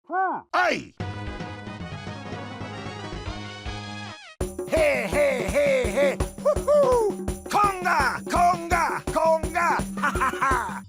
Hey! Hey, hey, hey, hey! Woohoo! Conga! Conga! Conga! Ha ha ha!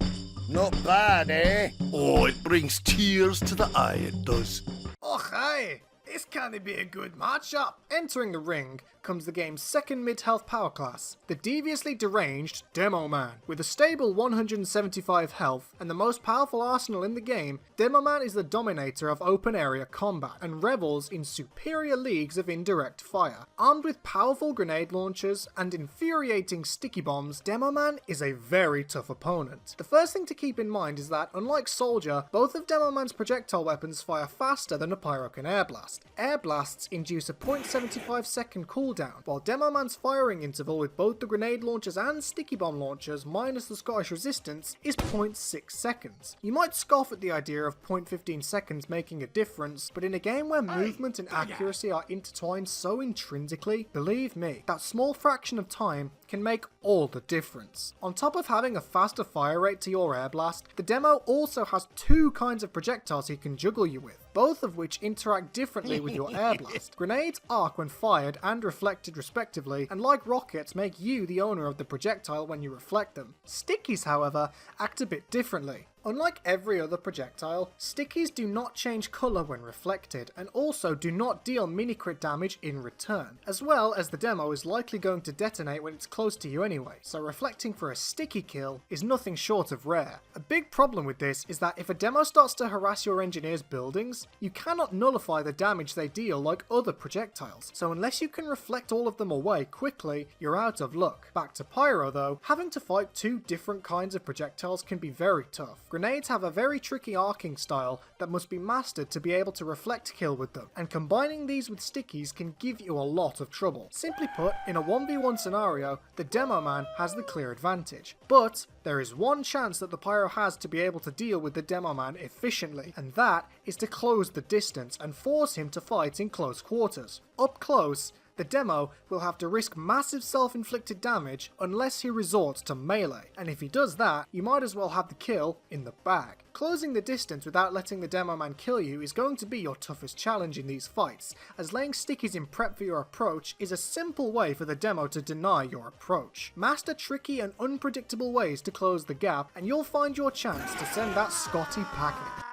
Not bad, eh? Oh, it brings tears to the eye, it does. Oh, hey! This can't be a good matchup! Entering the ring comes the game's second mid-health power class, the deviously deranged Demo Man. With a stable 175 health and the most powerful arsenal in the game, Demo Man is the dominator of open area combat and revels in superior leagues of indirect fire. Armed with powerful grenade launchers and infuriating sticky bombs, Demo Man is a very tough opponent. The first thing to keep in mind is that, unlike Soldier, both of Demo Man's projectile weapons fire faster than a Pyro can air blast. Air blasts induce a 0.75 second cooldown, while Demo Man's firing interval with both the grenade launchers and sticky bomb launchers minus the Scottish resistance is 0.6 seconds. You might scoff at the idea of 0.15 seconds making a difference, but in a game where movement and accuracy are intertwined so intrinsically, believe me, that small fraction of time can make all the difference. On top of having a faster fire rate to your air blast, the Demo also has two kinds of projectiles he can juggle you with, both of which interact differently with your air blast. Grenades arc when fired and reflected respectively, and like rockets make you the owner of the projectile when you reflect them. Stickies, however, act a bit differently. Unlike every other projectile, stickies do not change colour when reflected, and also do not deal mini-crit damage in return, as well as the Demo is likely going to detonate when it's close to you anyway, so reflecting for a sticky kill is nothing short of rare. A big problem with this is that if a Demo starts to harass your engineer's buildings, you cannot nullify the damage they deal like other projectiles, so unless you can reflect all of them away quickly, you're out of luck. Back to Pyro though, having to fight two different kinds of projectiles can be very tough. Grenades have a very tricky arcing style that must be mastered to be able to reflect kill with them, and combining these with stickies can give you a lot of trouble. Simply put, in a 1v1 scenario, the Demo Man has the clear advantage, but there is one chance that the Pyro has to be able to deal with the Demo Man efficiently, and that is to close the distance and force him to fight in close quarters. Up close, the Demo will have to risk massive self-inflicted damage unless he resorts to melee, and if he does that, you might as well have the kill in the bag. Closing the distance without letting the Demo Man kill you is going to be your toughest challenge in these fights, as laying stickies in prep for your approach is a simple way for the Demo to deny your approach. Master tricky and unpredictable ways to close the gap, and you'll find your chance to send that Scotty packing.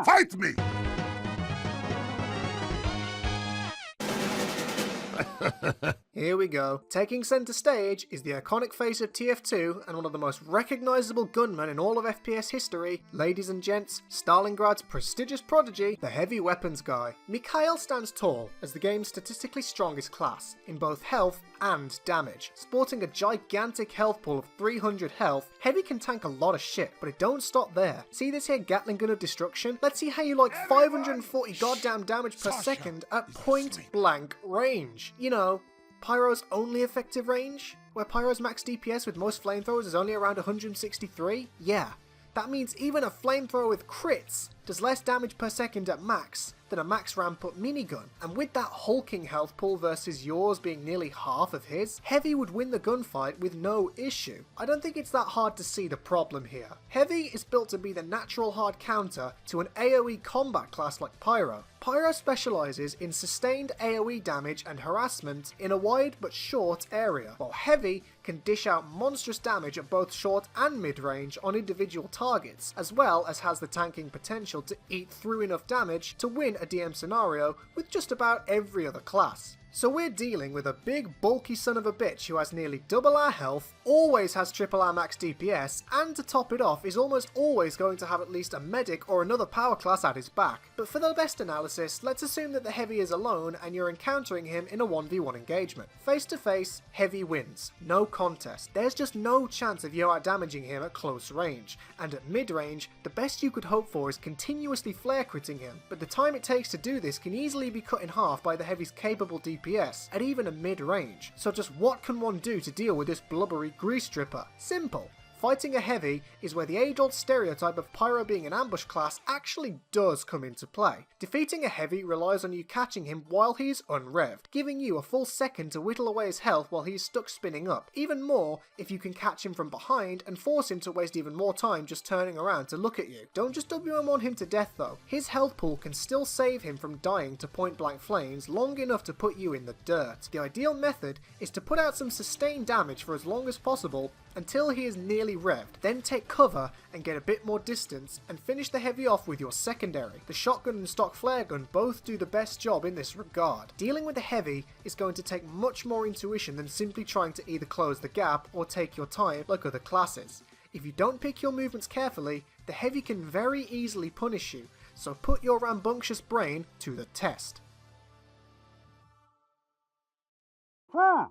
Fight me! Here we go. Taking centre stage is the iconic face of TF2 and one of the most recognisable gunmen in all of FPS history, ladies and gents, Stalingrad's prestigious prodigy, the heavy weapons guy. Mikhail stands tall as the game's statistically strongest class, in both health and damage. Sporting a gigantic health pool of 300 health, Heavy can tank a lot of shit, but it don't stop there. See this here Gatling gun of destruction? Let's see how you like 540 goddamn damage per second at point blank range. You know, Pyro's only effective range? Where Pyro's max DPS with most flamethrowers is only around 163? Yeah, that means even a flamethrower with crits does less damage per second at max than a max ramp up minigun, and with that hulking health pool versus yours being nearly half of his, Heavy would win the gunfight with no issue. I don't think it's that hard to see the problem here. Heavy is built to be the natural hard counter to an AoE combat class like Pyro. Pyro specialises in sustained AoE damage and harassment in a wide but short area, while Heavy can dish out monstrous damage at both short and mid-range on individual targets, as well as has the tanking potential to eat through enough damage to win a DM scenario with just about every other class. So we're dealing with a big bulky son of a bitch who has nearly double our health, always has triple our max DPS, and to top it off is almost always going to have at least a medic or another power class at his back. But for the best analysis, let's assume that the Heavy is alone and you're encountering him in a 1v1 engagement. Face to face, Heavy wins. No contest. There's just no chance of you outdamaging him at close range, and at mid range, the best you could hope for is continuously flare critting him, but the time it takes to do this can easily be cut in half by the Heavy's capable DPS at even a mid-range. So just what can one do to deal with this blubbery grease stripper? Simple. fighting a heavy is where the age-old stereotype of Pyro being an ambush class actually does come into play. Defeating a heavy relies on you catching him while he's unrevved, giving you a full second to whittle away his health while he's stuck spinning up. Even more if you can catch him from behind and force him to waste even more time just turning around to look at you. Don't just WM on him to death though. His health pool can still save him from dying to point blank flames long enough to put you in the dirt. The ideal method is to put out some sustained damage for as long as possible until he is nearly revved, then take cover and get a bit more distance and finish the heavy off with your secondary. The shotgun and stock flare gun both do the best job in this regard. Dealing with the heavy is going to take much more intuition than simply trying to either close the gap or take your time like other classes. If you don't pick your movements carefully, the heavy can very easily punish you, so put your rambunctious brain to the test. Ha!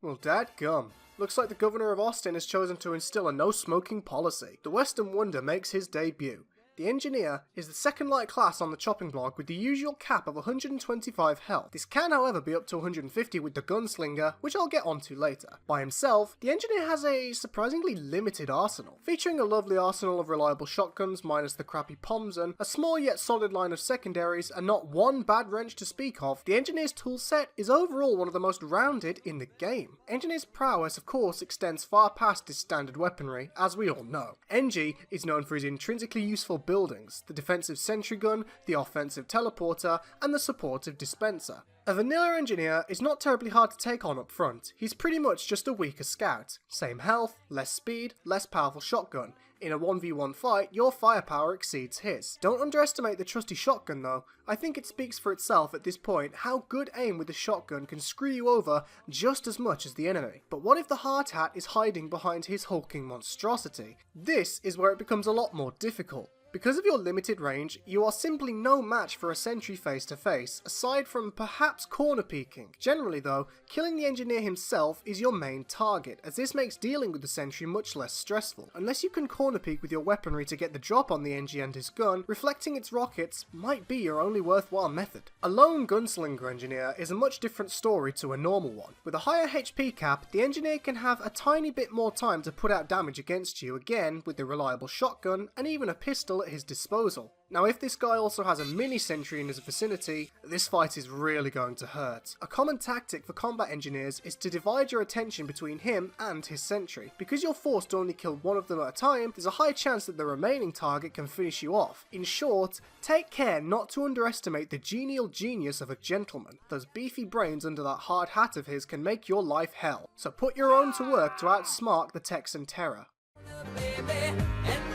Well, dadgum. Looks like the governor of Austin has chosen to instill a no-smoking policy. The Western Wonder makes his debut. The Engineer is the second light class on the chopping block with the usual cap of 125 health. This can however be up to 150 with the Gunslinger, which I'll get onto later. By himself, the Engineer has a surprisingly limited arsenal, featuring a lovely arsenal of reliable shotguns minus the crappy POMs and a small yet solid line of secondaries and not one bad wrench to speak of. The Engineer's toolset is overall one of the most rounded in the game. Engineer's prowess of course extends far past his standard weaponry, as we all know. Engie is known for his intrinsically useful buildings, the defensive sentry gun, the offensive teleporter, and the supportive dispenser. A vanilla Engineer is not terribly hard to take on up front. He's pretty much just a weaker scout. Same health, less speed, less powerful shotgun. In a 1v1 fight, your firepower exceeds his. Don't underestimate the trusty shotgun though. I think it speaks for itself at this point how good aim with the shotgun can screw you over just as much as the enemy. But what if the hard hat is hiding behind his hulking monstrosity? This is where it becomes a lot more difficult. Because of your limited range, you are simply no match for a sentry face to face, aside from perhaps corner peeking. Generally though, killing the Engineer himself is your main target, as this makes dealing with the sentry much less stressful. Unless you can corner peek with your weaponry to get the drop on the Engie and his gun, reflecting its rockets might be your only worthwhile method. A lone Gunslinger Engineer is a much different story to a normal one. With a higher HP cap, the Engineer can have a tiny bit more time to put out damage against you, again with the reliable shotgun and even a pistol at his disposal. Now if this guy also has a mini sentry in his vicinity, this fight is really going to hurt. A common tactic for combat engineers is to divide your attention between him and his sentry. Because you're forced to only kill one of them at a time, there's a high chance that the remaining target can finish you off. In short, take care not to underestimate the genial genius of a gentleman. Those beefy brains under that hard hat of his can make your life hell. So put your own to work to outsmart the Texan Terror. Baby, and